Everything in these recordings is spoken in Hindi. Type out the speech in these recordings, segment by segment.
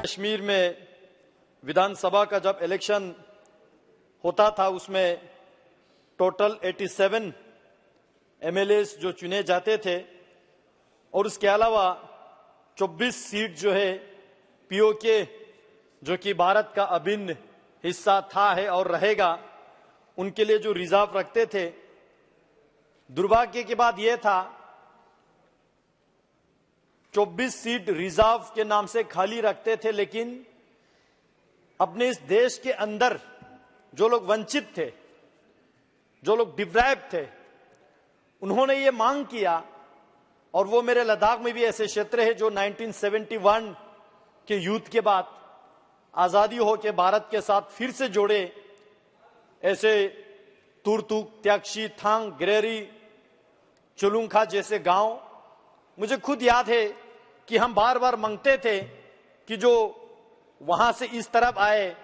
कश्मीर में विधानसभा का जब इलेक्शन होता था उसमें टोटल 87 एमएलएस जो चुने जाते थे और उसके अलावा 24 सीट जो है पीओके जो कि भारत का अभिन्न हिस्सा था है और रहेगा उनके लिए जो रिजर्व रखते थे। दुर्भाग्य की बात यह था 24 सीट रिजर्व के नाम से खाली रखते थे, लेकिन अपने इस देश के अंदर जो लोग वंचित थे, जो लोग डिप्राइव्ड थे, उन्होंने ये मांग किया और वो मेरे लद्दाख में भी ऐसे क्षेत्र है जो 1971 के युद्ध के बाद आजादी हो के भारत के साथ फिर से जोड़े, ऐसे तुरतुक, त्यागशी, थांग, ग्रेरी, चुलुंखा जैसे गांव मुझे खुद याद है कि हम बार बार मांगते थे कि जो वहां से इस तरफ आए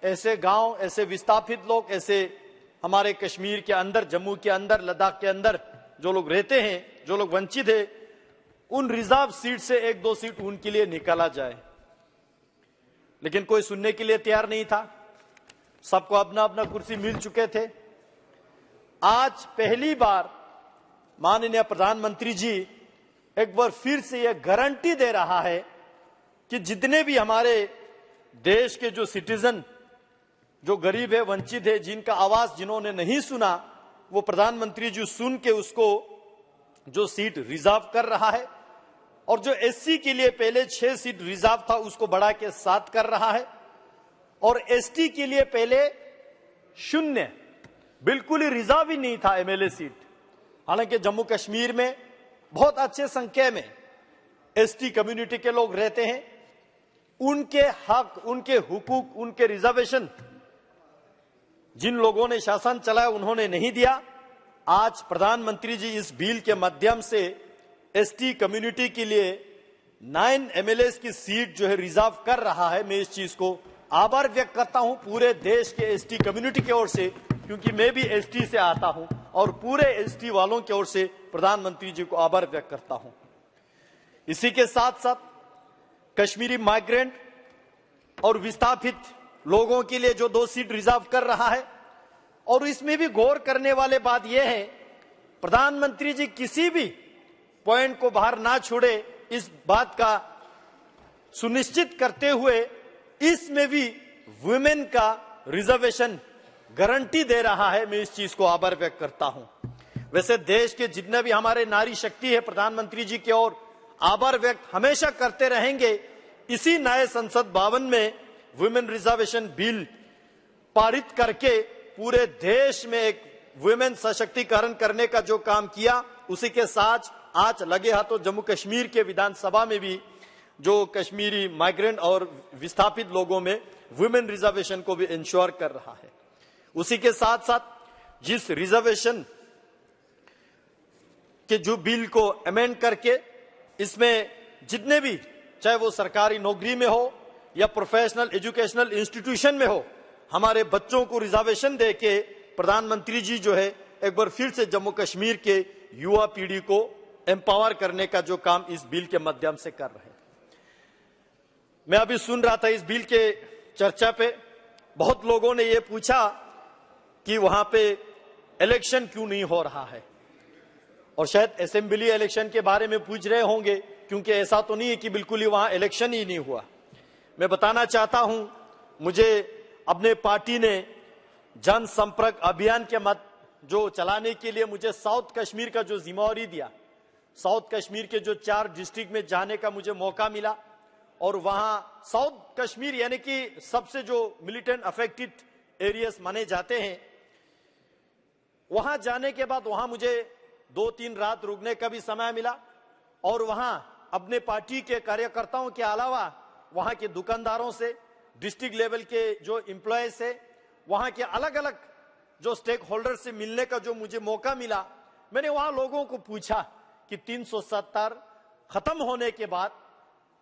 ऐसे गांव, ऐसे विस्थापित लोग, ऐसे हमारे कश्मीर के अंदर, जम्मू के अंदर, लद्दाख के अंदर जो लोग रहते हैं, जो लोग वंचित है, उन रिजर्व सीट से 1-2 सीट उनके लिए निकाला जाए। लेकिन कोई सुनने के लिए तैयार नहीं था। सबको अपना अपना कुर्सी मिल चुके थे। आज पहली बार माननीय प्रधानमंत्री जी एक बार फिर से यह गारंटी दे रहा है कि जितने भी हमारे देश के जो सिटीजन, जो गरीब है, वंचित है, जिनका आवाज जिन्होंने नहीं सुना, वो प्रधानमंत्री जी सुन के उसको जो सीट रिजर्व कर रहा है और जो एससी के लिए पहले 6 सीट रिजर्व था उसको बढ़ा के 7 कर रहा है और एसटी के लिए पहले 0 बिल्कुल ही रिजर्व ही नहीं था एमएलए सीट। हालांकि जम्मू कश्मीर में बहुत अच्छे संख्या में एसटी कम्युनिटी के लोग रहते हैं, उनके हक, उनके हुकूक, उनके रिजर्वेशन जिन लोगों ने शासन चलाया उन्होंने नहीं दिया। आज प्रधानमंत्री जी इस बिल के माध्यम से एसटी कम्युनिटी के लिए 9 एमएलएस की सीट जो है रिजर्व कर रहा है। मैं इस चीज को आभार व्यक्त करता हूं पूरे देश के एसटी कम्युनिटी की ओर से, क्योंकि मैं भी एसटी से आता हूं और पूरे एसटी वालों की ओर से प्रधानमंत्री जी को आभार व्यक्त करता हूं। इसी के साथ साथ कश्मीरी माइग्रेंट और विस्थापित लोगों के लिए जो 2 सीट रिजर्व कर रहा है, और इसमें भी गौर करने वाली बात यह है प्रधानमंत्री जी किसी भी पॉइंट को बाहर ना छोड़े, इस बात का सुनिश्चित करते हुए इसमें भी वुमेन का रिजर्वेशन गारंटी दे रहा है। मैं इस चीज को आभार व्यक्त करता हूं। वैसे देश के जितने भी हमारे नारी शक्ति है, प्रधानमंत्री जी की ओर आभार व्यक्त हमेशा करते रहेंगे। इसी नए संसद भवन में वुमेन रिजर्वेशन बिल पारित करके पूरे देश में एक वुमेन सशक्तिकरण करने का जो काम किया, उसी के साथ आज लगे हाथों जम्मू कश्मीर के विधानसभा में भी जो कश्मीरी माइग्रेंट और विस्थापित लोगों में वुमेन रिजर्वेशन को भी इंश्योर कर रहा है। उसी के साथ साथ जिस रिजर्वेशन के जो बिल को अमेंड करके इसमें जितने भी, चाहे वो सरकारी नौकरी में हो या प्रोफेशनल एजुकेशनल इंस्टीट्यूशन में हो, हमारे बच्चों को रिजर्वेशन देके प्रधानमंत्री जी जो है एक बार फिर से जम्मू कश्मीर के युवा पीढ़ी को एम्पावर करने का जो काम इस बिल के माध्यम से कर रहे हैं। मैं अभी सुन रहा था इस बिल के चर्चा पे, बहुत लोगों ने ये पूछा कि वहां पे इलेक्शन क्यों नहीं हो रहा है, और शायद असेंबली इलेक्शन के बारे में पूछ रहे होंगे, क्योंकि ऐसा तो नहीं है कि बिल्कुल ही वहां इलेक्शन ही नहीं हुआ। मैं बताना चाहता हूं, मुझे अपने पार्टी ने जनसंपर्क अभियान के मत जो चलाने के लिए मुझे साउथ कश्मीर का जो जिम्मेवारी दिया, साउथ कश्मीर के जो 4 डिस्ट्रिक्ट में जाने का मुझे मौका मिला, और वहां साउथ कश्मीर यानी कि सबसे जो मिलिटेंट अफेक्टेड एरियाज माने जाते हैं, वहां जाने के बाद वहां मुझे 2-3 रात रुकने का भी समय मिला, और वहां अपने पार्टी के कार्यकर्ताओं के अलावा वहां के दुकानदारों से, डिस्ट्रिक्ट लेवल के जो एम्प्लॉय से, वहां के अलग अलग जो स्टेक होल्डर से मिलने का जो मुझे मौका मिला। मैंने वहां लोगों को पूछा कि 370 खत्म होने के बाद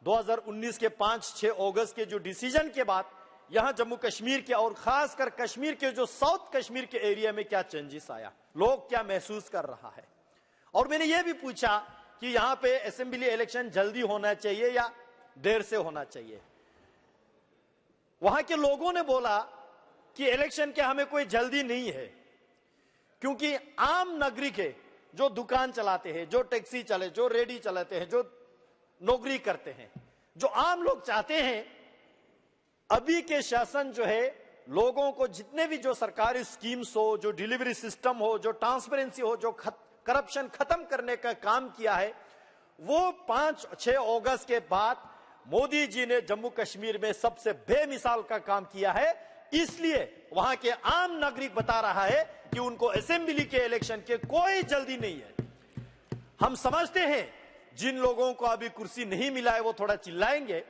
2019 के 5-6 अगस्त के जो डिसीजन के बाद यहां जम्मू कश्मीर के और खासकर कश्मीर के जो साउथ कश्मीर के एरिया में क्या चेंजेस आया, लोग क्या महसूस कर रहा है। और मैंने ये भी पूछा कि यहां पे असेंबली इलेक्शन जल्दी होना चाहिए या देर से होना चाहिए। वहां के लोगों ने बोला कि इलेक्शन के हमें कोई जल्दी नहीं है, क्योंकि आम नागरिक है जो दुकान चलाते हैं, जो टैक्सी चले, जो रेडी चलाते हैं, जो नौकरी करते हैं, जो आम लोग चाहते हैं अभी के शासन जो है लोगों को जितने भी जो सरकारी स्कीम्स हो, जो डिलीवरी सिस्टम हो, जो ट्रांसपेरेंसी हो, जो करप्शन खत्म करने का काम किया है, वो 5-6 अगस्त के बाद मोदी जी ने जम्मू कश्मीर में सबसे बेमिसाल का काम किया है। इसलिए वहां के आम नागरिक बता रहा है कि उनको असेंबली के इलेक्शन के कोई जल्दी नहीं है। हम समझते हैं जिन लोगों को अभी कुर्सी नहीं मिला है वो थोड़ा चिल्लाएंगे,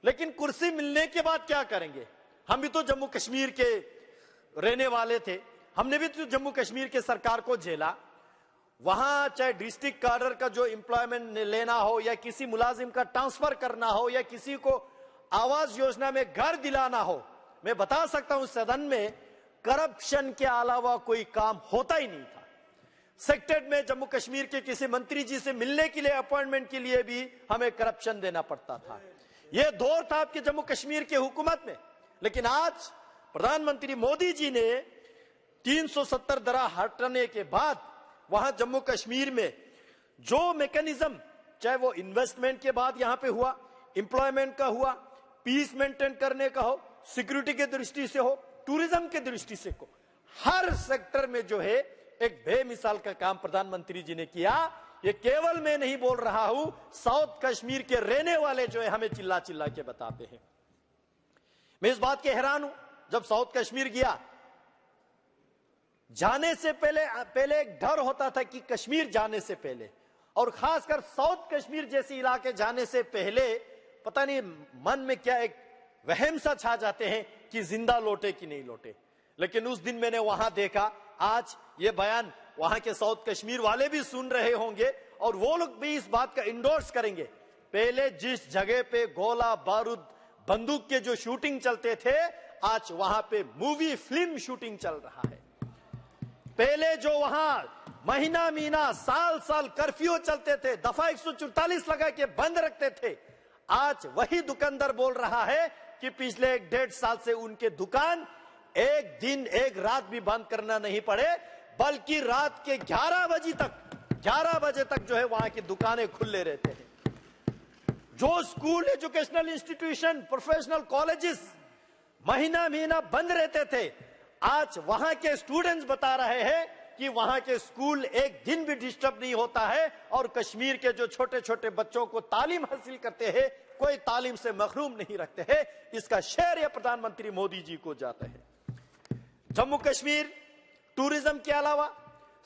लेकिन कुर्सी मिलने के बाद क्या करेंगे? हम भी तो जम्मू कश्मीर के रहने वाले थे, हमने भी तो जम्मू कश्मीर के सरकार को झेला। वहां चाहे डिस्ट्रिक्ट कार्डर का जो एम्प्लॉयमेंट लेना हो, या किसी मुलाजिम का ट्रांसफर करना हो, या किसी को आवास योजना में घर दिलाना हो, मैं बता सकता हूं सदन में करप्शन के अलावा कोई काम होता ही नहीं था। सेक्रेटरीट में जम्मू कश्मीर के किसी मंत्री जी से मिलने के लिए, अपॉइंटमेंट के लिए भी हमें करप्शन देना पड़ता था। यह दौर था आपके जम्मू कश्मीर के हुकूमत में। लेकिन आज प्रधानमंत्री मोदी जी ने 370 धारा हटाने के बाद वहां जम्मू कश्मीर में जो मैकेनिज्म, चाहे वो इन्वेस्टमेंट के बाद यहां पे हुआ, एम्प्लॉयमेंट का हुआ, पीस मेंटेन करने का हो, सिक्योरिटी के दृष्टि से हो, टूरिज्म के दृष्टि से हो, हर सेक्टर में जो है एक बेमिसाल का काम प्रधानमंत्री जी ने किया। ये केवल मैं नहीं बोल रहा हूं, साउथ कश्मीर के रहने वाले जो है हमें चिल्ला चिल्ला के बताते हैं। मैं इस बात के हैरान हूं, जब साउथ कश्मीर गया, जाने से पहले एक डर होता था कि कश्मीर जाने से पहले, और खासकर साउथ कश्मीर जैसे इलाके जाने से पहले पता नहीं मन में क्या एक वहम सा छा जाते हैं कि जिंदा लौटे कि नहीं लौटे। लेकिन उस दिन मैंने वहां देखा, आज ये बयान वहां के साउथ कश्मीर वाले भी सुन रहे होंगे और वो लोग भी इस बात का इंडोर्स करेंगे। पहले जिस जगह पे गोला बारूद बंदूक के जो शूटिंग चलते थे, आज वहां पे मूवी फिल्म शूटिंग चल रहा है। पहले जो वहां महीना साल साल कर्फ्यू चलते थे, दफा 144 लगा के बंद रखते थे, आज वही दुकानदार बोल रहा है कि पिछले 1-1.5 साल से उनके दुकान एक दिन एक रात भी बंद करना नहीं पड़े, बल्कि रात के 11 बजे तक जो है वहां की दुकानें खुले रहते हैं। जो school, educational institution, professional colleges महीना बंद रहते थे, आज वहां के स्टूडेंट्स बता रहे हैं कि वहां के स्कूल एक दिन भी डिस्टर्ब नहीं होता है, और कश्मीर के जो छोटे छोटे बच्चों को तालीम हासिल करते हैं, कोई तालीम से महरूम नहीं रखते हैं। इसका श्रेय प्रधानमंत्री मोदी जी को जाता है। जम्मू कश्मीर टूरिज्म के अलावा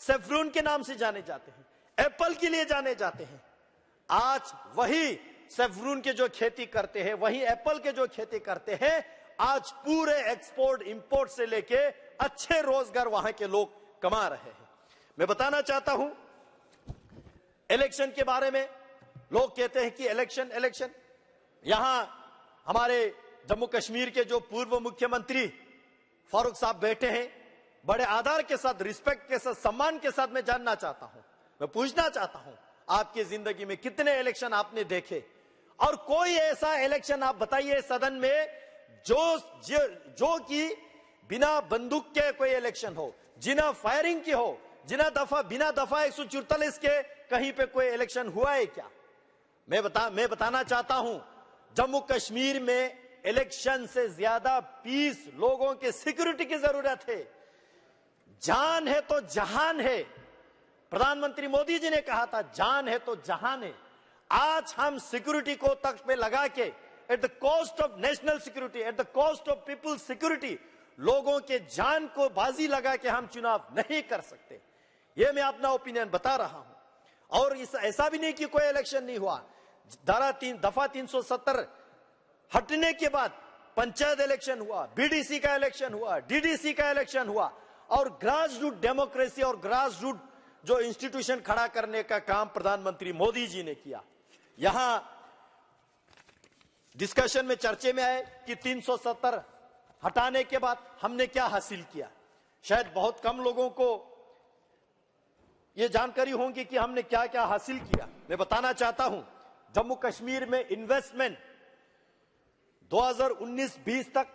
सेफ्रून के नाम से जाने जाते हैं, एप्पल के लिए जाने जाते हैं। आज वही सेफ्रून के जो खेती करते हैं, वही एप्पल के जो खेती करते हैं, आज पूरे एक्सपोर्ट इंपोर्ट से लेके अच्छे रोजगार वहां के लोग कमा रहे हैं। मैं बताना चाहता हूं इलेक्शन के बारे में। लोग कहते हैं कि इलेक्शन। यहां हमारे जम्मू कश्मीर के जो पूर्व मुख्यमंत्री फारूक साहब बैठे हैं, बड़े आदर के साथ, रिस्पेक्ट के साथ, सम्मान के साथ मैं जानना चाहता हूं, मैं पूछना चाहता हूं, आपकी जिंदगी में कितने इलेक्शन आपने देखे? और कोई ऐसा इलेक्शन आप बताइए सदन में जो कि बिना बंदूक के कोई इलेक्शन हो, जिना फायरिंग की हो, बिना दफा 144 के कहीं पे कोई इलेक्शन हुआ है क्या? मैं बताना चाहता हूं, जम्मू कश्मीर में इलेक्शन से ज्यादा पीस, लोगों के सिक्योरिटी की जरूरत है। जान है तो जहान है, प्रधानमंत्री मोदी जी ने कहा था, जान है तो जहान है। आज हम सिक्योरिटी को तख्त पे लगा के, at the cost of national security, at the cost of people's security, लोगों के जान को बाजी लगा के हम चुनाव नहीं कर सकते। यह मैं अपना ओपिनियन बता रहा हूं। और ऐसा भी नहीं कि कोई इलेक्शन नहीं हुआ। दफा 370 हटने के बाद पंचायत इलेक्शन हुआ, बीडीसी का इलेक्शन हुआ, डीडीसी का इलेक्शन हुआ, और ग्रास रूट डेमोक्रेसी और ग्रास रूट जो इंस्टीट्यूशन खड़ा करने का काम प्रधानमंत्री मोदी जी ने किया। यहां डिस्कशन में, चर्चे में आए कि 370 हटाने के बाद हमने क्या हासिल किया। शायद बहुत कम लोगों को ये जानकारी होगी कि हमने क्या क्या हासिल किया। मैं बताना चाहता हूं, जम्मू कश्मीर में इन्वेस्टमेंट 2019-20 तक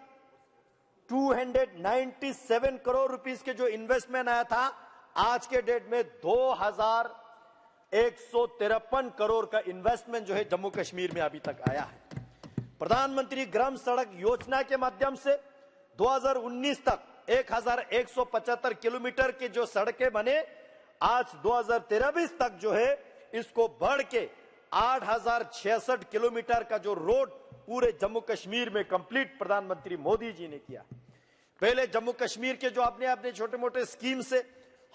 297 करोड़ रुपीस के जो इन्वेस्टमेंट आया था, आज के डेट में 2153 करोड़ का इन्वेस्टमेंट जो है जम्मू कश्मीर में अभी तक आया है। प्रधानमंत्री ग्राम सड़क योजना के माध्यम से 2019 तक 1175 किलोमीटर के जो सड़कें बने, आज 2023 तक जो है इसको बढ़ के 8066 किलोमीटर का जो रोड पूरे जम्मू कश्मीर में कंप्लीट प्रधानमंत्री मोदी जी ने किया। पहले जम्मू कश्मीर के जो अपने छोटे मोटे स्कीम से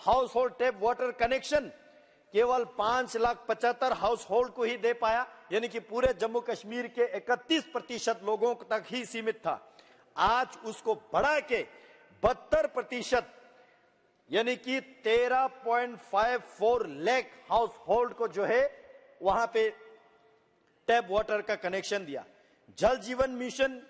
house hold tap water connection केवल 5,75,000 हाउस होल्ड को ही दे पाया, यानी कि पूरे जम्मू कश्मीर के 31% लोगों तक ही सीमित था। आज उसको बढ़ा के 72% यानी कि 13.54 लाख हाउस होल्ड को जो है वहां पे टैप वाटर का कनेक्शन दिया। जल जीवन मिशन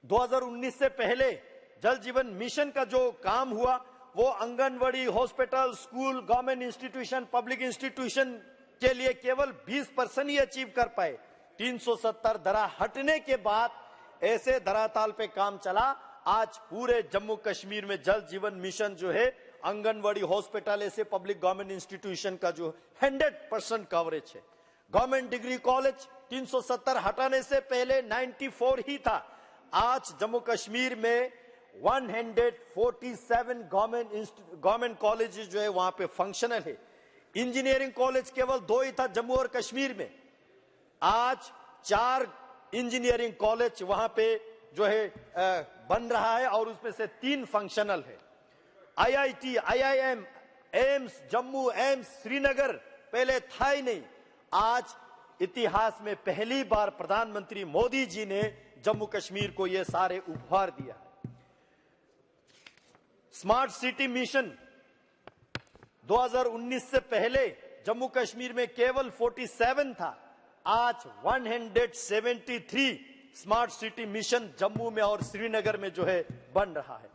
2019 से पहले जल जीवन मिशन का जो काम हुआ वो anganwadi, hospital, school, government institution, public institution के लिए केवल 20% ही अचीव कर पाए। 370 दरा हटने के बाद ऐसे धरातल पे काम चला। आज पूरे जम्मू कश्मीर में जल जीवन मिशन जो है आंगनवाड़ी, हॉस्पिटल, ऐसे पब्लिक गवर्नमेंट इंस्टीट्यूशन का जो 100% कवरेज है। गवर्नमेंट डिग्री कॉलेज 370 हटाने से पहले 94 ही था। आज जम्मू कश्मीर में 147 गवर्नमेंट कॉलेज जो है वहां पे फंक्शनल है। इंजीनियरिंग कॉलेज केवल 2 ही था जम्मू और कश्मीर में, आज 4 इंजीनियरिंग कॉलेज वहां पे जो है बन रहा है और उसमें से 3 फंक्शनल है। IIT, IIM, AIIMS Jammu, AIIMS Srinagar पहले था ही नहीं। आज इतिहास में पहली बार प्रधानमंत्री मोदी जी ने जम्मू कश्मीर को ये सारे उपहार दिया। स्मार्ट सिटी मिशन 2019 से पहले जम्मू कश्मीर में केवल 47 था, आज 173 स्मार्ट सिटी मिशन जम्मू में और श्रीनगर में जो है बन रहा है।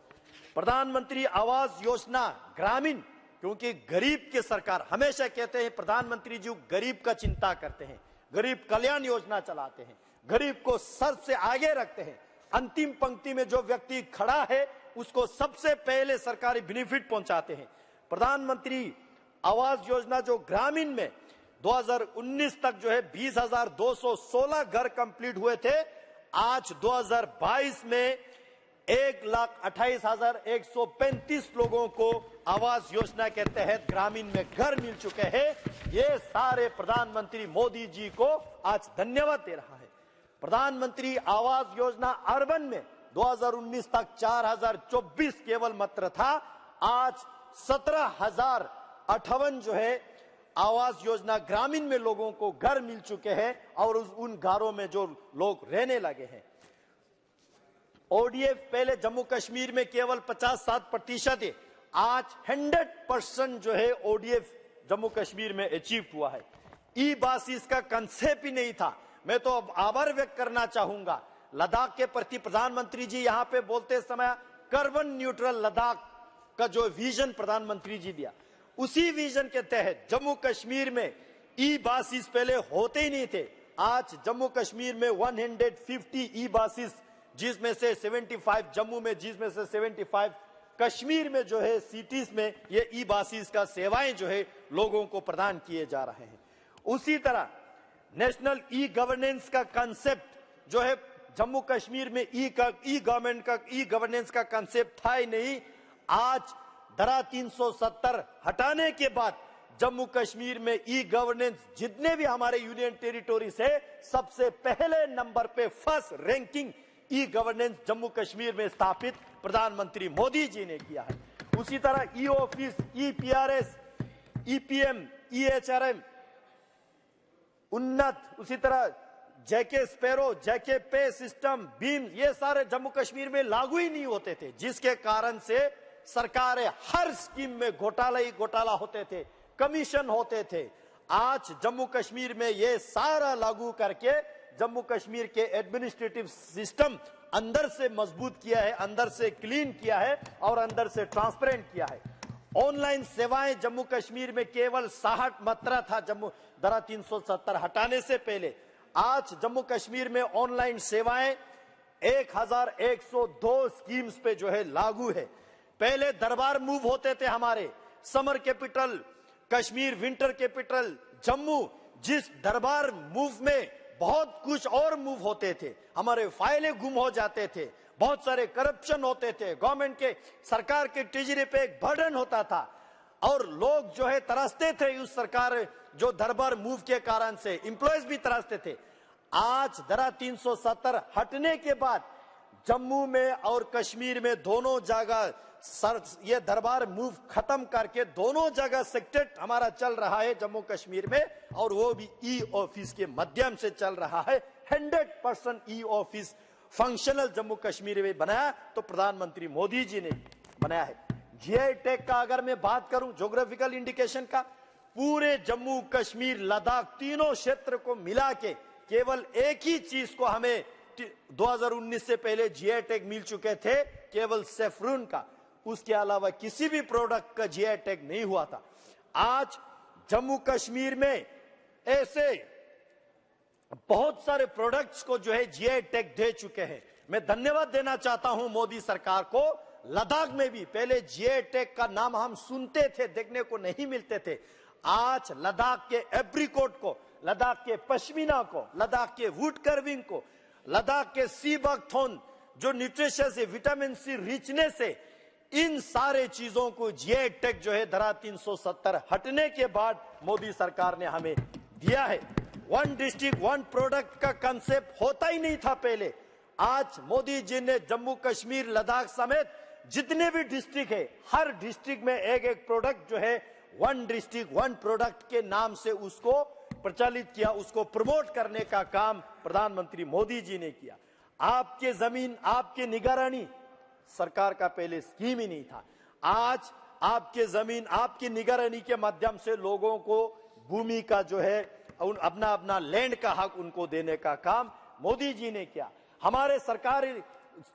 प्रधानमंत्री आवास योजना ग्रामीण, क्योंकि गरीब की सरकार, हमेशा कहते हैं प्रधानमंत्री जी गरीब का चिंता करते हैं, गरीब कल्याण योजना चलाते हैं, गरीब को सर से आगे रखते हैं। अंतिम पंक्ति में जो व्यक्ति खड़ा है उसको सबसे पहले सरकारी बेनिफिट पहुंचाते हैं। प्रधानमंत्री आवास योजना जो ग्रामीण में 2019 तक जो है 20,216 घर कंप्लीट हुए थे, आज 2022 में 1,28,135 लोगों को आवास योजना के तहत ग्रामीण में घर मिल चुके हैं। ये सारे प्रधानमंत्री मोदी जी को आज धन्यवाद दे रहा है। प्रधानमंत्री आवास योजना अर्बन में 2019 तक 4,024 केवल मात्र था, आज 17,058 जो है आवास योजना ग्रामीण में लोगों को घर मिल चुके हैं और उन घरों में जो लोग रहने लगे हैं। ODF पहले जम्मू कश्मीर में केवल 57% है, आज 100% जो है ODF जम्मू कश्मीर में अचीव हुआ है। ई बासिस का कंसेप्ट ही नहीं था। मैं तो अब आभार व्यक्त करना चाहूंगा लद्दाख के प्रति। प्रधानमंत्री जी यहाँ पे बोलते समय कार्बन न्यूट्रल लद्दाख का जो विजन प्रधानमंत्री जी दिया, उसी विजन के तहत जम्मू कश्मीर में ई बासिस पहले होते ही नहीं थे। आज जम्मू कश्मीर में 150 ई बासिस, जिसमें से 75 जम्मू में, जिसमें से 75 कश्मीर में जो है सिटीज में ये ई बासिस का सेवाएं जो है लोगों को प्रदान किए जा रहे हैं। उसी तरह नेशनल ई गवर्नेंस का कंसेप्ट जो है जम्मू कश्मीर में ई गवर्नेंस का कंसेप्ट था ही नहीं। आज धारा 370 हटाने के बाद जम्मू कश्मीर में ई गवर्नेंस जितने भी हमारे यूनियन टेरिटोरी से सबसे पहले नंबर पे first ranking e governance Jammu Kashmir में स्थापित प्रधानमंत्री मोदी जी ने किया है। उसी तरह ई ऑफिस, ई PRS, EPM, EHRM उन्नत, उसी तरह JK स्पैरो, JK पे सिस्टम, बीम, ये सारे जम्मू कश्मीर में लागू ही नहीं होते थे, जिसके कारण से सरकारें हर स्कीम में घोटाला होते थे, कमीशन होते थे। आज जम्मू कश्मीर में ये सारा लागू करके जम्मू कश्मीर के एडमिनिस्ट्रेटिव सिस्टम अंदर से मजबूत किया है, अंदर से क्लीन किया है और अंदर से ट्रांसपेरेंट किया है। ऑनलाइन सेवाएं जम्मू कश्मीर में केवल 60 मात्रा था जम्मू धारा 370 हटाने से पहले। आज जम्मू कश्मीर में ऑनलाइन सेवाएं 1102 स्कीम्स पे जो है लागू है। पहले दरबार मूव होते थे हमारे, summer capital Kashmir, winter capital Jammu, जिस दरबार मूव में बहुत कुछ और मूव होते थे, हमारे फाइलें गुम हो जाते थे, बहुत सारे करप्शन होते थे, गवर्नमेंट के सरकार के ट्रेजरी पे एक बर्डन होता था और लोग जो है तरसते थे उस सरकार जो दरबार मूव के कारण से, एम्प्लॉयज भी तरसते थे। आज धारा 370 हटने के बाद जम्मू में और कश्मीर में दोनों जगह ये दरबार मूव खत्म करके दोनों जगह सेक्रेट हमारा चल रहा है जम्मू कश्मीर में, और वो भी ई ऑफिस के माध्यम से चल रहा है। 100% e office functional Jammu Kashmir में बनाया तो प्रधानमंत्री मोदी जी ने बनाया है। जीआई टैग का अगर मैं बात करूं, ज्योग्राफिकल इंडिकेशन का, पूरे जम्मू कश्मीर लद्दाख तीनों क्षेत्र को मिला के केवल एक ही चीज को हमें 2019 से पहले जीआई टैग मिल चुके थे, केवल सेफ्रून का, उसके अलावा किसी भी प्रोडक्ट का जीआई टैग नहीं हुआ था। आज जम्मू कश्मीर में ऐसे बहुत सारे प्रोडक्ट्स को जो है जीआई टैग दे चुके हैं। मैं धन्यवाद देना चाहता हूं मोदी सरकार को। लद्दाख में भी पहले जीआई टैग का नाम हम सुनते थे, देखने को नहीं मिलते थे। आज लद्दाख के एप्रिकॉट को, लद्दाख के पश्मीना को, लद्दाख के वुड कर्विंग को, लद्दाख के सी बकथॉर्न जो न्यूट्रिशियस है, विटामिन सी रिचनेस है, इन सारे चीजों को जीआई टैग जो है धारा 370 हटने के बाद मोदी सरकार ने हमें दिया है। वन डिस्ट्रिक्ट वन प्रोडक्ट का कंसेप्ट होता ही नहीं था पहले। आज मोदी जी ने जम्मू कश्मीर लद्दाख समेत जितने भी डिस्ट्रिक्ट है, हर डिस्ट्रिक्ट में एक एक प्रोडक्ट जो है वन डिस्ट्रिक्ट वन प्रोडक्ट के नाम से उसको प्रचलित किया, उसको प्रमोट करने का काम प्रधानमंत्री मोदी जी ने किया। आपके जमीन आपके निगरानी सरकार का पहले स्कीम ही नहीं था। आज आपके जमीन आपकी निगरानी के माध्यम से लोगों को भूमि का जो है अपना अपना लैंड का हक उनको देने का काम मोदी जी ने किया। हमारे सरकारी,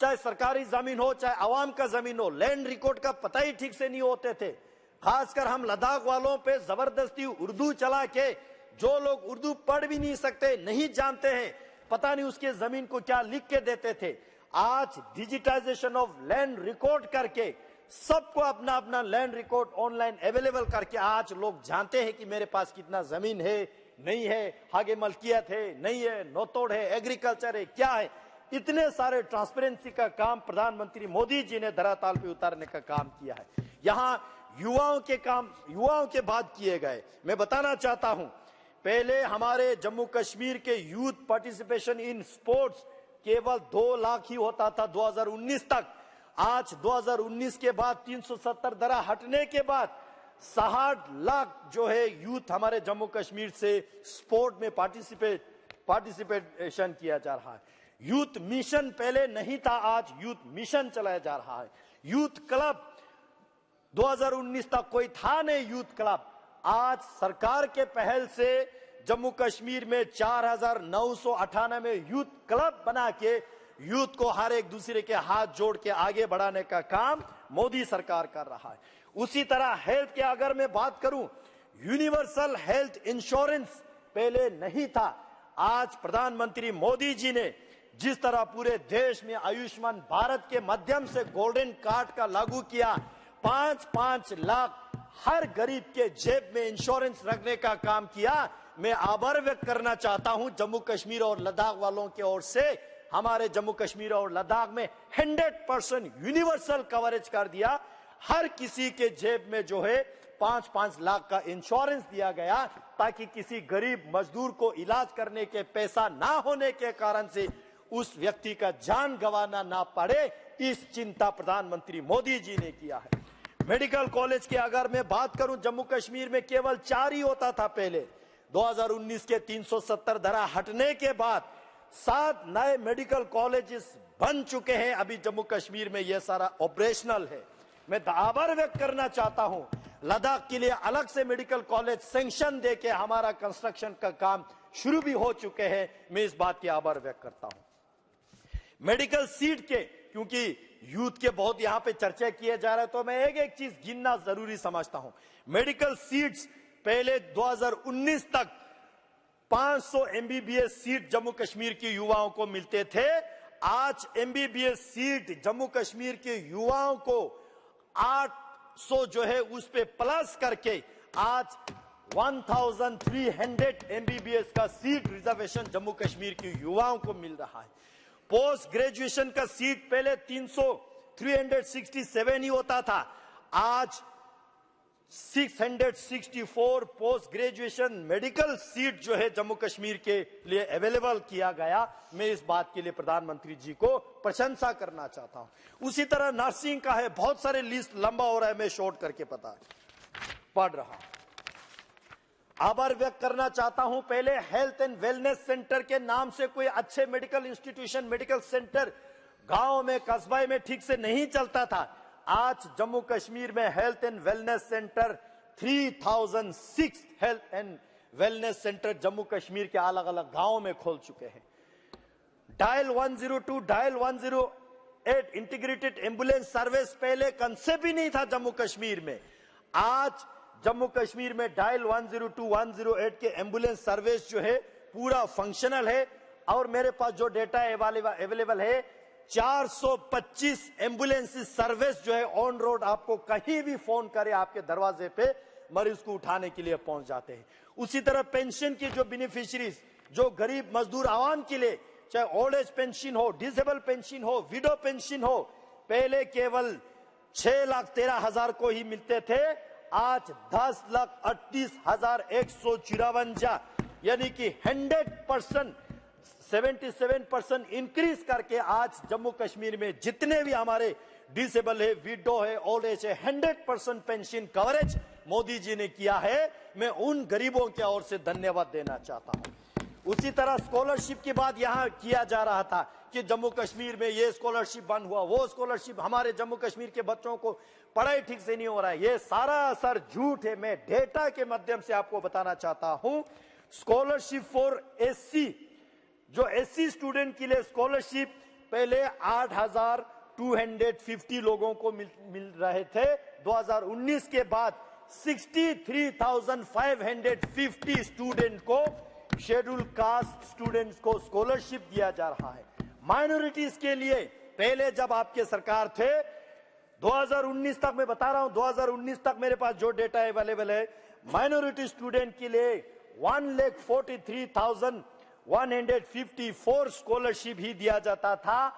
चाहे सरकारी जमीन हो चाहे आवाम का जमीन हो, लैंड रिकॉर्ड का पता ही ठीक से नहीं होते थे। खासकर हम लद्दाख वालों पे जबरदस्ती उर्दू चला के, जो लोग उर्दू पढ़ भी नहीं सकते, नहीं जानते हैं, पता नहीं उसके जमीन को क्या लिख के देते थे। आज डिजिटाइजेशन ऑफ लैंड रिकॉर्ड करके सबको अपना अपना लैंड रिकॉर्ड ऑनलाइन अवेलेबल करके आज लोग जानते हैं कि मेरे पास कितना जमीन है, नहीं है, आगे मलकियत है, नहीं है, नोतोड़ है, एग्रीकल्चर है, क्या है। इतने सारे ट्रांसपेरेंसी का काम प्रधानमंत्री मोदी जी ने धरातल पे उतारने का काम किया है। यहाँ युवाओं के काम, युवाओं के बात किए गए। मैं बताना चाहता हूं, पहले हमारे जम्मू कश्मीर के यूथ पार्टिसिपेशन इन स्पोर्ट्स केवल 2 लाख ही होता था 2019 तक। आज 2019 के बाद 370 धारा हटने के बाद 60 लाख जो है यूथ हमारे जम्मू कश्मीर से स्पोर्ट में पार्टिसिपेशन किया जा रहा है। यूथ मिशन पहले नहीं था, आज यूथ मिशन चलाया जा रहा है। यूथ क्लब 2019 तक कोई था नहीं यूथ क्लब। आज सरकार के पहल से जम्मू कश्मीर में 4998 यूथ क्लब बना के यूथ को हर एक दूसरे के हाथ जोड़ के आगे बढ़ाने का काम मोदी सरकार कर रहा है। उसी तरह हेल्थ के अगर मैं बात करूं, यूनिवर्सल हेल्थ इंश्योरेंस पहले नहीं था। आज प्रधानमंत्री मोदी जी ने जिस तरह पूरे देश में आयुष्मान भारत के माध्यम से गोल्डन कार्ड का लागू किया, 5-5 लाख हर गरीब के जेब में इंश्योरेंस रखने का काम किया। मैं आभार व्यक्त करना चाहता हूं जम्मू कश्मीर और लद्दाख वालों की ओर से। हमारे जम्मू कश्मीर और लद्दाख में 100% यूनिवर्सल कवरेज कर दिया। हर किसी के जेब में जो है 5-5 लाख का इंश्योरेंस दिया गया, ताकि किसी गरीब मजदूर को इलाज करने के पैसा ना होने के कारण से उस व्यक्ति का जान गंवाना ना पड़े। इस चिंता प्रधानमंत्री मोदी जी ने किया है। मेडिकल कॉलेज की अगर मैं बात करूं, जम्मू कश्मीर में केवल 4 ही होता था पहले। 2019 के 370 धारा हटने के बाद 7 नए मेडिकल कॉलेजेस बन चुके हैं। अभी जम्मू कश्मीर में यह सारा ऑपरेशनल है। मैं आभार व्यक्त करना चाहता हूं, लद्दाख के लिए अलग से मेडिकल कॉलेज सैंक्शन देके हमारा कंस्ट्रक्शन का काम शुरू भी हो चुके हैं। मैं इस बात की आभार व्यक्त करता हूं। मेडिकल सीट के क्योंकि यूथ के बहुत यहां पे चर्चा किए जा रहे हैं, तो मैं एक एक चीज गिनना जरूरी समझता हूं। मेडिकल सीट्स पहले 2019 तक 500 एमबीबीएस सीट जम्मू कश्मीर के युवाओं को मिलते थे। आज एमबीबीएस सीट जम्मू कश्मीर के युवाओं को 800 जो है उस पे प्लस करके आज 1300 एमबीबीएस का सीट रिजर्वेशन जम्मू कश्मीर के युवाओं को मिल रहा है। पोस्ट ग्रेजुएशन का सीट पहले 367 ही होता था, आज 664 पोस्ट ग्रेजुएशन मेडिकल सीट जो है जम्मू कश्मीर के लिए अवेलेबल किया गया। मैं इस बात के लिए प्रधानमंत्री जी को प्रशंसा करना चाहता हूं। उसी तरह नर्सिंग का है, बहुत सारे लिस्ट लंबा हो रहा है, मैं शॉर्ट करके पढ़ रहा हूं। आभार व्यक्त करना चाहता हूं। पहले हेल्थ एंड वेलनेस सेंटर के नाम से कोई अच्छे मेडिकल इंस्टीट्यूशन, मेडिकल सेंटर गांव में, कस्बे में ठीक से नहीं चलता था। आज जम्मू कश्मीर में health and wellness centre 3006 health and wellness centre Jammu Kashmir के अलग अलग गांवों में खोल चुके हैं। Dial 102, dial 108 integrated ambulance service पहले कंसेप्ट ही नहीं था जम्मू कश्मीर में। आज जम्मू कश्मीर में डायल 102, 108 के एम्बुलेंस सर्विस जो है पूरा फंक्शनल है। और मेरे पास जो डेटा अवेलेबल है, 425 एम्बुलेंस सर्विस जो है ऑन रोड, आपको कहीं भी फोन करे आपके दरवाजे पे मरीज को उठाने के लिए पहुंच जाते हैं। उसी तरह पेंशन की जो बेनिफिशियरीज, जो गरीब मजदूर आवाम के लिए, चाहे ओल्ड एज पेंशन हो, डिसेबल पेंशन हो, विडो पेंशन हो, पहले केवल 6,13,000 को ही मिलते थे, आज 10,38,154 यानी कि 100% 77% इंक्रीज करके आज जम्मू कश्मीर में जितने भी हमारे डिसेबल है, विडो है, ओल्ड एज है, 100% पेंशन कवरेज मोदी जी ने किया है। मैं उन गरीबों की ओर से धन्यवाद देना चाहता हूं। उसी तरह स्कॉलरशिप की बात यहां किया जा रहा था कि जम्मू कश्मीर में ये स्कॉलरशिप बंद हुआ, वो स्कॉलरशिप, हमारे जम्मू कश्मीर के बच्चों को पढ़ाई ठीक से नहीं हो रहा है। ये सारा असर झूठ है। मैं डेटा के माध्यम से आपको बताना चाहता हूं। स्कॉलरशिप फॉर एससी, जो एससी स्टूडेंट के लिए स्कॉलरशिप पहले 8,250 लोगों को मिल रहे थे। 2019 के बाद 63,550 स्टूडेंट को, शेड्यूल कास्ट स्टूडेंट्स को स्कॉलरशिप दिया जा रहा है। माइनॉरिटीज के लिए पहले जब आपके सरकार थे 2019 तक, मैं बता रहा हूं 2019 तक मेरे पास जो डेटा अवेलेबल है, माइनॉरिटी स्टूडेंट के लिए 1,43,154 स्कॉलरशिप ही दिया जाता था।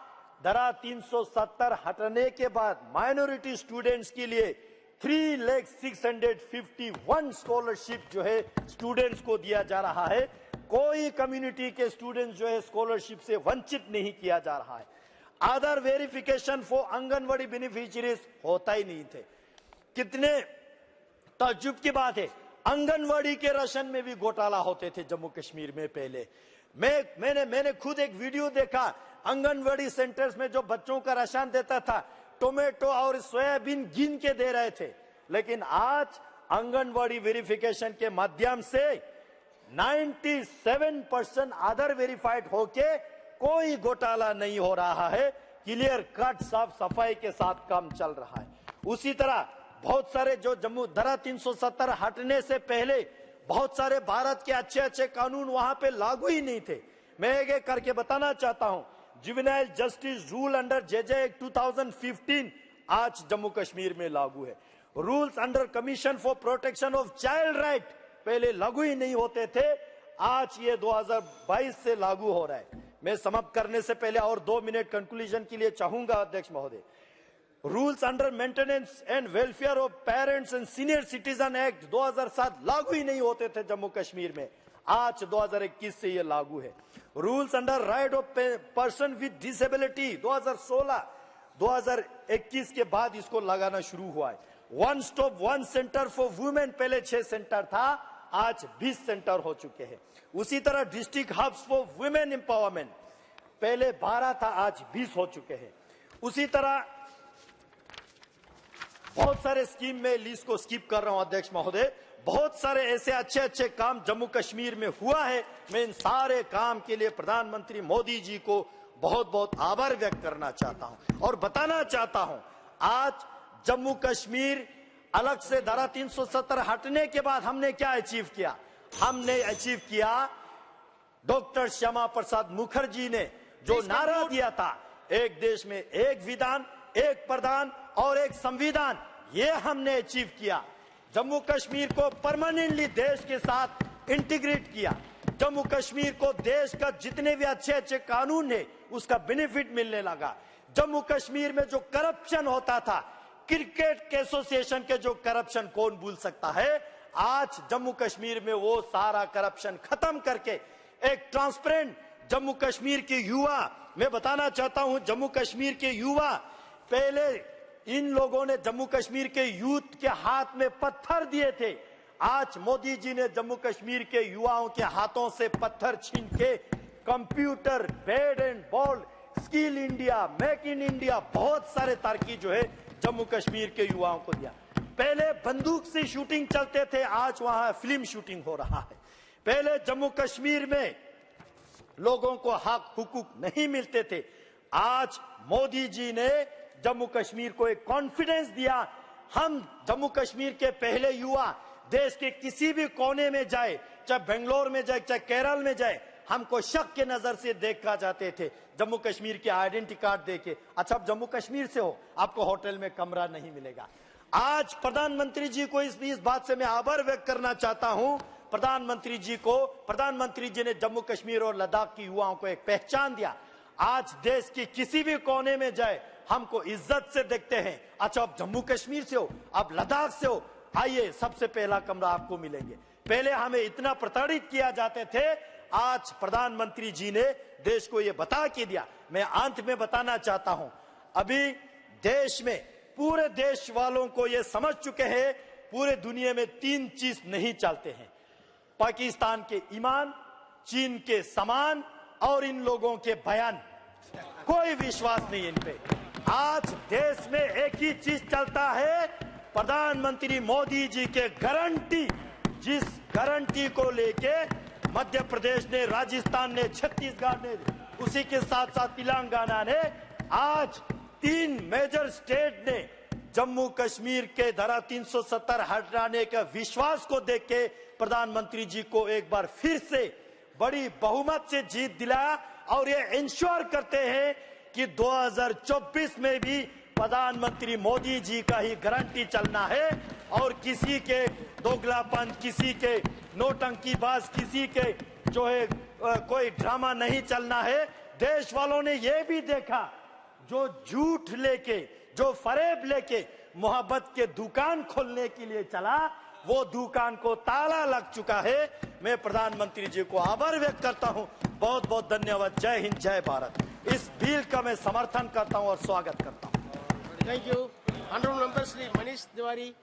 धारा 370 हटने के बाद माइनॉरिटी स्टूडेंट्स के लिए 3,06,51 स्कॉलरशिप जो है स्टूडेंट्स को दिया जा रहा है। कोई कम्युनिटी के स्टूडेंट्स जो है स्कॉलरशिप से वंचित नहीं किया जा रहा है। आधार वेरिफिकेशन फॉर आंगनवाड़ी बेनिफिशियरीज होता ही नहीं थे। कितने ताज्जुब की बात है, आंगनवाड़ी के राशन में भी घोटाला होते थे जम्मू कश्मीर में पहले। मैंने खुद एक वीडियो देखा, आंगनवाड़ी सेंटर्स में जो बच्चों का राशन देता था, टोमेटो और सोयाबीन गिन के दे रहे थे। लेकिन आज आंगनवाड़ी वेरिफिकेशन के माध्यम से 97% आधार वेरीफाइड होके कोई घोटाला नहीं हो रहा है। क्लियर कट, साफ सफाई के साथ काम चल रहा है। उसी तरह बहुत सारे जो जम्मू धारा 370 हटने से पहले बहुत सारे भारत के अच्छे अच्छे कानून वहां पे लागू ही नहीं थे। मैं एक एक करके बताना चाहता हूं। Juvenile justice rule under JJ act 2015 आज जम्मू कश्मीर में लागू है। Rules under commission for protection of child right पहले लागू ही नहीं होते थे, आज ये 2022 से लागू हो रहा है। मैं समाप्त करने से पहले और 2 मिनट कंक्लूजन के लिए चाहूंगा अध्यक्ष महोदय। Rules under maintenance and welfare of parents and senior citizen act 2007 लागू ही नहीं होते थे जम्मू कश्मीर में, आज 2021 से ये लागू है। Rules under right of person with disability 2021 के बाद इसको लगाना शुरू हुआ है। One stop one centre for women, पहले 6 सेंटर था, आज 20 सेंटर हो चुके हैं। उसी तरह district hubs for women empowerment पहले 12 था, आज 20 हो चुके हैं। उसी तरह बहुत सारे स्कीम में लिस्ट को स्किप कर रहा हूं अध्यक्ष महोदय। बहुत सारे ऐसे अच्छे अच्छे काम जम्मू कश्मीर में हुआ है। मैं इन सारे काम के लिए प्रधानमंत्री मोदी जी को बहुत बहुत आभार व्यक्त करना चाहता हूं और बताना चाहता हूं, आज जम्मू कश्मीर अलग से धारा 370 हटने के बाद हमने क्या अचीव किया? हमने अचीव किया, डॉक्टर श्यामा प्रसाद मुखर्जी ने जो नारा दिया था, एक देश में एक विधान, एक प्रधान और एक संविधान, ये हमने अचीव किया। जम्मू कश्मीर को परमानेंटली देश के साथ इंटीग्रेट किया। जम्मू कश्मीर को देश का जितने भी अच्छे अच्छे कानून है उसका बेनिफिट मिलने लगा। जम्मू कश्मीर में जो करप्शन होता था, क्रिकेट एसोसिएशन के जो करप्शन कौन भूल सकता है, आज जम्मू कश्मीर में वो सारा करप्शन खत्म करके एक ट्रांसपेरेंट जम्मू कश्मीर के युवा, मैं बताना चाहता हूं, जम्मू कश्मीर के युवा, पहले इन लोगों ने जम्मू कश्मीर के यूथ के हाथ में पत्थर दिए थे। आज मोदी जी ने जम्मू कश्मीर के युवाओं के हाथों से पत्थर छीन के computer, bat and ball, skill India, make in India, बहुत सारे तरक्की जो है जम्मू कश्मीर के युवाओं को दिया। पहले बंदूक से शूटिंग चलते थे, आज वहां फिल्म शूटिंग हो रहा है। पहले जम्मू कश्मीर में लोगों को हक हुकूक नहीं मिलते थे, आज मोदी जी ने जम्मू कश्मीर को एक कॉन्फिडेंस दिया। हम जम्मू कश्मीर के पहले युवा देश के किसी भी कोने में जाए, चाहे बेंगलोर में जाए, चाहे केरल में जाए, हमको शक के नजर से देखा जाते थे जम्मू कश्मीर के आइडेंटिटी कार्ड देके। अच्छा, आप जम्मू कश्मीर से हो, आपको होटल में कमरा नहीं मिलेगा। आज प्रधानमंत्री जी को इस बात से मैं आभार व्यक्त करना चाहता हूं। प्रधानमंत्री जी ने जम्मू कश्मीर और लद्दाख की युवाओं को एक पहचान दिया। आज देश के किसी भी कोने में जाए हमको इज्जत से देखते हैं। अच्छा, आप जम्मू कश्मीर से हो, आप लद्दाख से हो, आइए, सबसे पहला कमरा आपको मिलेंगे। पहले हमें इतना प्रताड़ित किया जाते थे, आज प्रधानमंत्री जी ने देश को यह बता के दिया। मैं अंत में बताना चाहता हूं, अभी देश में पूरे देश वालों को यह समझ चुके हैं, पूरे दुनिया में 3 चीज नहीं चलते हैं, पाकिस्तान के ईमान, चीन के सामान और इन लोगों के बयान। कोई विश्वास नहीं इन पे। आज देश में एक ही चीज चलता है, प्रधानमंत्री मोदी जी के गारंटी, जिस गारंटी को लेके मध्य प्रदेश ने, राजस्थान ने, छत्तीसगढ़ ने, उसी के साथ साथ तेलंगाना ने, आज 3 मेजर स्टेट ने जम्मू कश्मीर के धारा 370 हटाने के विश्वास को देख के प्रधानमंत्री जी को एक बार फिर से बड़ी बहुमत से जीत दिलाया और ये इंश्योर करते हैं कि 2024 में भी प्रधानमंत्री मोदी जी का ही गारंटी चलना है और किसी के दोगलापन, किसी के नौटंकीबाज, किसी के जो है कोई ड्रामा नहीं चलना है। देश वालों ने यह भी देखा, जो झूठ लेके, जो फरेब लेके मोहब्बत के दुकान खोलने के लिए चला, वो दुकान को ताला लग चुका है। मैं प्रधानमंत्री जी को आभार व्यक्त करता हूं। बहुत बहुत धन्यवाद। जय हिंद, जय भारत। इस बिल का मैं समर्थन करता हूं और स्वागत करता हूं। Thank you. Honorable Member Shri Manish Tiwari.